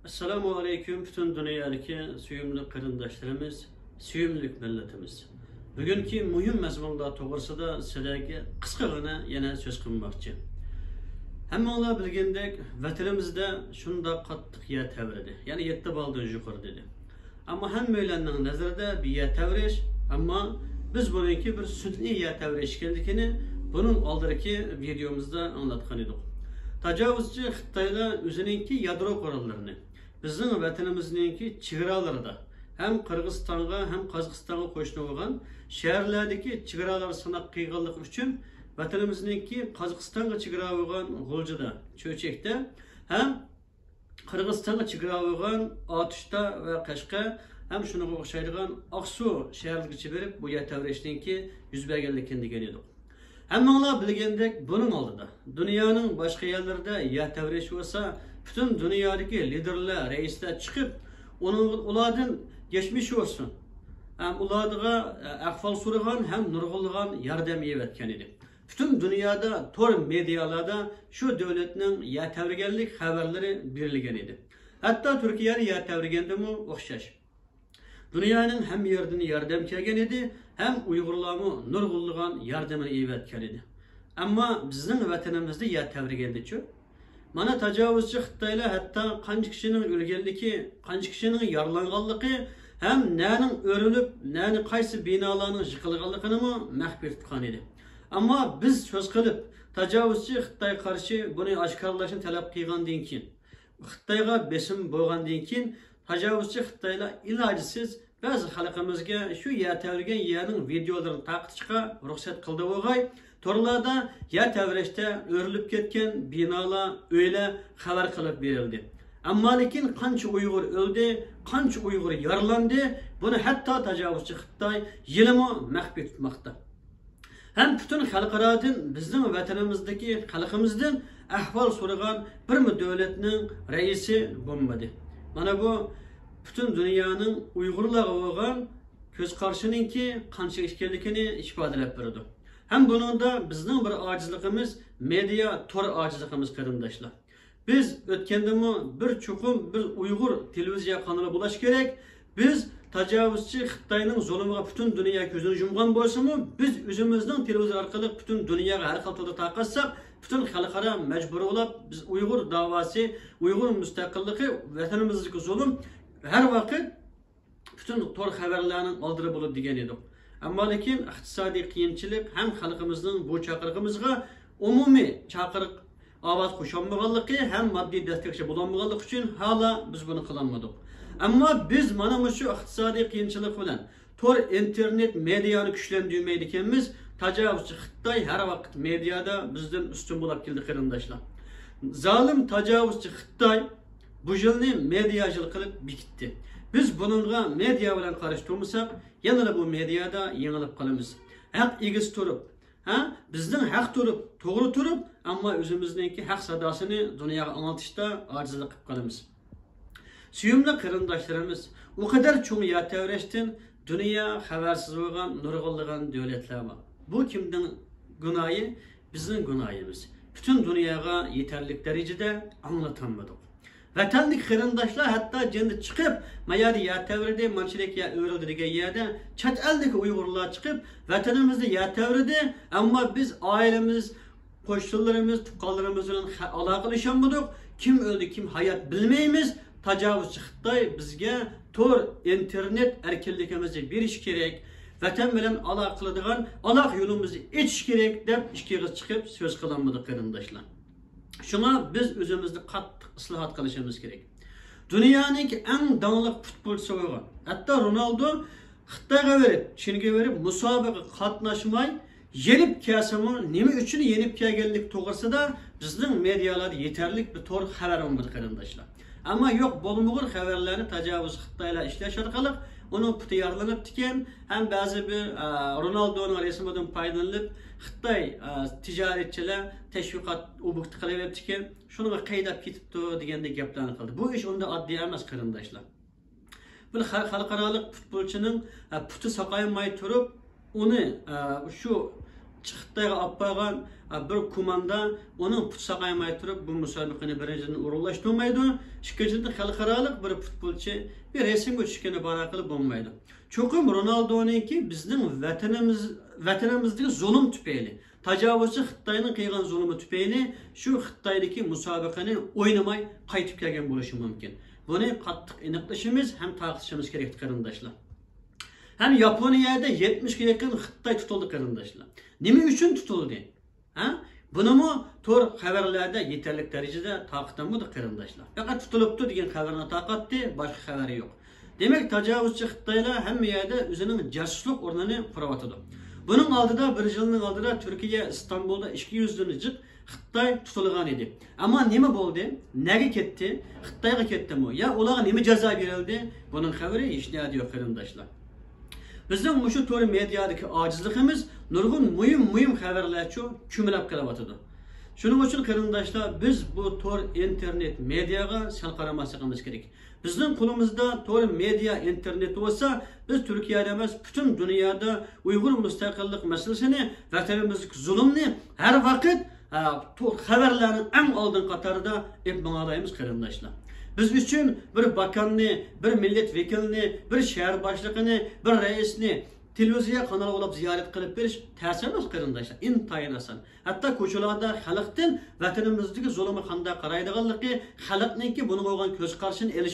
Assalamu aleyküm bütün dünyadaki suyumlu kırındaşlarımız, suyumlu milletimiz. Bugünkü mühim mezmunda toğrusida sizlarga qisqagina yana söz qilmoqchi. Hammalar bilgandek, vatanimizda shunda qattiq yer tavridi. Ya'ni 7 baldan yuqori dedi. Ammo hammalarning nazarida bu yer tavrish, ammo biz buniki bir sun'iy yer tavrish ekanligini bunun oldingi videomizda anlatgan edik. Tacavuzchi Xitoylar o'zininki yadro qurollarini bizning vatanimizningki chegaralarida hem Qirg'izistonga hem Qozog'istonga qo'shni bo'lgan shaharlardagi chegaralar sanab qilganlik uchun vatanimizningki Qozog'istonga chegara bo'lgan G'uljida, Cho'chekda hem Qirg'izistonga chegara bo'lgan Otishda va Qashqa hem shunga o'xshaydigan Oqsu shaharlarigacha berib bu yer tavrishninki yuz berganligini degan edik. Hammalar bilgandek bunun oldida dunyoning boshqa yerlarida yer tavrish bo'lsa, bütün dünyadaki liderler, reisler çıkıp ulardan geçmiş olsun. Hem ularga ahval so'ragan hem nurg'ulg'an yordam etgan edi. Bütün dünyada tor medyalarda şu devletning yer tavriganlik xabarlari berilgan edi. Hatta Türkiye'de yer tavrigandimi o'xshash. Dunyoning ham yerdan yordam kelgan edi, hem Uyg'urlarni nurg'ulg'an yordamini etgan edi. Ammo bizning vatanimizda yer tavrigandichu mana tacavuzchi Xitoylar hatta qancha kishining o'lganligi, qancha kishining yaralanganligi ham naning o'rilib, nani qaysi binolarning yiqilganligini maxfiy tutgan edi. Ammo biz so'z qilib, tacavuzchi Xitoy qarshi buni oshkorlashni talab qilgandan keyin, Xitoyga besim bo'lgandan keyin tacavuzchi Xitoylar ilojisiz ba'zi xalqimizga shu yer tavrigan yerning videolarini taqishga ruxsat qildi o'g'ay. Torlarda yer tavrishda o'rilib ketgan binolar öyle xabar qilib berildi. Ammo lekin qancha Uyg'ur o'ldi, qancha Uyg'ur yaralandı, buni hatto tajovuzchi Xitoy yilimi maxfiy tutmoqda. Hem bütün xalqaradan bizning vatanimizdagi xalqimizdan ahvol so'ragan bir davlatning raisi bo'lmadi. Mana bu bütün dunyoning Uyg'urlarga bo'lgan ko'z qarshininki qancha ekanligini ifodalab berdi. Hem bunun da bizning bir acizligimiz, media tor acizligimiz qarindoshlar. Biz o'tgandami bir chuqum bir Uyg'ur televiziya kanali bo'lish kerak. Biz tajovuzchi Xitoyning zulmiga butun dunyo ko'zini yumgan bo'lsa-mu, biz o'zimizning televiziya orqali butun dunyoga har xil tilda taqatsak, butun xalqaro majbur bo'lib biz Uyg'ur davosi, Uyg'ur mustaqilligi, vatanimizdagi zulm har vaqt butun tor xabarlarning oldida bo'ladi degan edik. Ammo lekin iqtisodiy qiyinchilik ham xalqimizning bu chaqiriqimizga umumiy chaqiriq ovoz qo'shilmaganligi ham moddiy dasturchi bo'lmaganligi uchun hala biz buni qilolmadik. Ammo biz mana shu iqtisodiy qiyinchilik bilan tor internet mediani kuchlantirmaydi ekanmiz. Tajovuzchi Xitoy har vaqt mediada bizdan ustun bo'lib keldi qarindoshlar. Zolim tajovuzchi Xitoy bu yilni mediajil qilib bekitdi. Biz bununla medya bilan qarashtirmasak, yana bu medyada yengilib qolamiz. Haq egiz turib, bizning haq turib, to'g'ri turib, ammo o'zimizningki haq sadosini dunyoga anglitishda ojizlik qilib qolamiz. Suyumli qarindoshlarimiz, u qadar cho'ng yer tavrashdan dunyo xabarsiz bo'lgan nurg'ulg'an davlatlar bor. Bu kimning gunohi? Bizning gunohimiz. Bütün dunyoga yetarli darajada anglatanmadik. Vatanlik qarindoshlar hatto jindi chiqib, mayadi yer tavridi, manchilik yer o'rildi degan yerda chet eldagi Uyg'urlar chiqib, vatanimizda yer tavridi, ammo biz oilamiz, qo'shnilarimiz, tuqqanlarimiz bilan aloqalashamadik. Kim o'ldi, kim hayot bilmaymiz. Tajovuzchi Xitoy bizga tor internet erkinligimizni berish kerak, vatan bilan aloqa qiladigan aloq yo'limizni ichish kerak deb ikkiga chiqib so'z qilamiz qarindoshlar. Şuna biz özümüzde qattiq islohot qilishimiz kerak. Dunyoning eng dongli futbolchisi bo'lgan. Hatto Ronaldo Xitoyga berib, Chinga berib musobaqa qatnashmay, yenib kelsimi, nima uchun yenib kelganlik to'g'risida bizning medialarda yetarli bir to'g'ri xabar olmadi qarindoshlar. Ammo yo'q, bo'lmagan xabarlarni tajovuz Xitoylar ishlash orqali onun puti yarlanıp diken, hem bazı bir Ronaldo'nun resminden paydalanıp Xitoy ticaretçiler teşviqat ubukti qilib diken, şunu qaydab ketibdi degandek gaplarni qildi. Bu ish unda oddiy emas qarindoshlar. Bir xalqarалық futbolchining puti saqaymay turib, uni shu Xitoyga olib borgan bir komanda uning put saqaymay turib bu musobaqani birinchidan o'rinlashtirmaydi. Ikkinchidan xalqaroliq bir futbolchi bir reysga tushgani bana qilib bo'lmaydi. Cho'qim Ronaldo'niki bizning vatanimizdagi zulm tufayli, tajovuzchi Xitoyning qilgan zulmi tufayli shu Xitoydagi musobaqani o'ynamay qaytib kelgan bo'lishi mumkin. Buni qattiq aniqlashimiz ham ta'kidlashimiz kerak qarindoshlar. Hem Yaponiyada 70 ga yaqin Xitoy tutildi qarindoshlar. Nima uchun tutildi? Ha? Buni mu to'r xabarlarda yetarli darajada ta'kidlanmadi qarindoshlar. Faqat tutilibdi degan xabarni taqatdi, boshqa xabari yo'q. Demak, tajovuzchi Xitoylar hamma yerda o'zining jasuslik o'rnini quryapti. Buning oldida bir yilning oldida Turkiya Istanbulda 200 dan jiq Xitoy tutilgan edi. Ammo nima bo'ldi? Nega ketdi? Xitoyga ketdimi? Ya ularga nima jazo berildi? Buning xabari hech narsa yo'q qarindoshlar. Bizning mushu to'g'ri mediadagi ojizligimiz nurg'un muhim xabarlarcha ko'milib kelyapti. Shuning uchun qarindoshlar biz bu to'g'ri internet mediaga sal qaramasligimiz kerak. Bizning qo'limizda to'g'ri media internet bo'lsa, biz Turkiyada emas, butun dunyoda Uyg'ur mustaqillik masalasini, vatanimizdagi zulmni har vaqt xabarlarning eng oldin qatorida epmoqlaymiz qarindoshlar. Biz uchun bir bakanni, bir millet vekilini, bir şehir başligini, bir reisni televiziya kanali olib ziyorat qilib berish ta'sir emas qarindoshlar, intayin oson. Hatto ko'chalarda xalqdan vatanimizdagi zulmga qanday qaraydiganligi, xalqningki buni qo'ygan ko'z qarashini